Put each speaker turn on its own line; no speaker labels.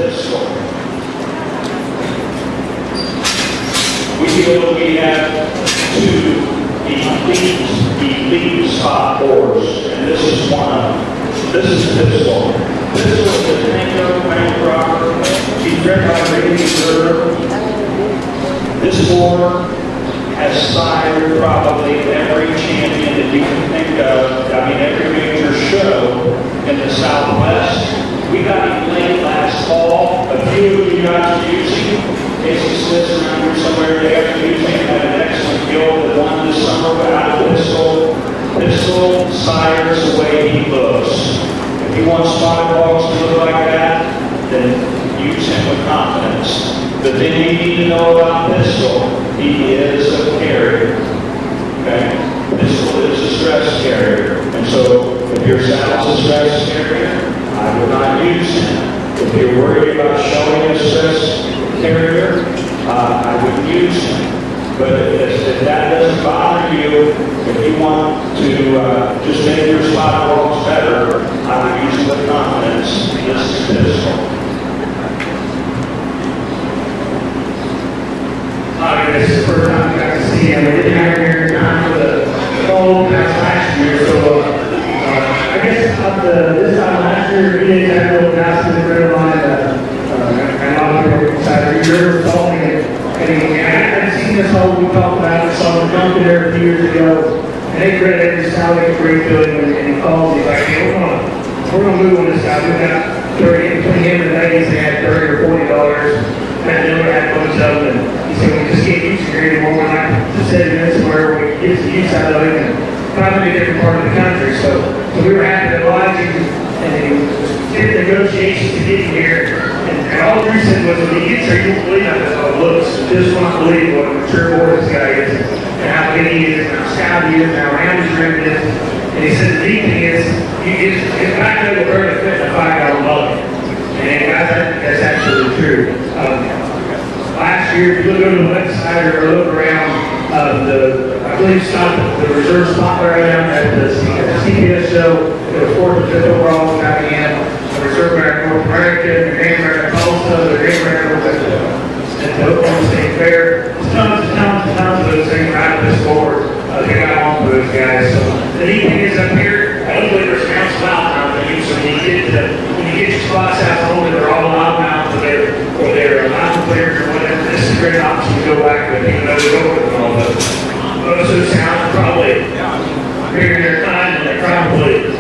pistol. We feel we have two elite spot bores, and this is one of them. This is a pistol. This was the Tango Bank Robber. He's bred by Randy Burger. This boar has sired probably every champion that you can think of. I mean, every major show in the Southwest. We got him late last fall. A few of you guys are using him. Casey sits around here somewhere. They have to use him. Had an excellent guild that won this summer without a pistol. Pistol sires the way he looks. If you want spotted dogs to look like that, then use him with confidence. The thing you need to know about pistol, he is a carrier. Okay? Pistol is a stress carrier. And so, if your saddle's a stress carrier, I would not use him. If you're worried about showing a stress carrier, I wouldn't use him. But if that doesn't bother you, if you want to just make your spot dogs better, I would use it with confidence. This is pistol.
This is the first time we got to see him. We didn't have him here in time for the fall last year, so I guess this time last year, he didn't have a little nice in the red line, and a lot of people were excited. He never told me, and I hadn't seen this whole we talked about. I saw him come there a few years ago, and they read every style they could bring to him, and he called me like, hey, we're gonna move on this guy. We've got 30 between him and the ladies. They had $30 or $40. That never had much of them. And he said, we just can't use it here anymore. We're not just setting this where we get the use out of it and find a different part of the country. So we were happy to oblige him, and he did negotiations to get him here. And all the reason was when he gets here, you won't believe how it looks. You just won't believe what a mature boy this guy is, and how big he is, and how stout he is, and how round his rim is. And he said the neat thing is, his back leg will barely fit in a 5-gallon bucket. And guys, that's absolutely true. Last year, if you look over the website or look around, I believe the reserve spot around at the CBS show, it was 4th and 5th overall got in. The reserve back North America, the game back at Tulsa, the game back at the Oklahoma State Fair. Tons of those things right at this board. They got on for those guys. So the neat thing is up here, hopefully there's mounts out now for you. So when you get your spots out home, they're all out now for their mountain players or whatever. This is a great option to go back with, even though they're over with all those. Most of the sounds probably bigger in their time, and they probably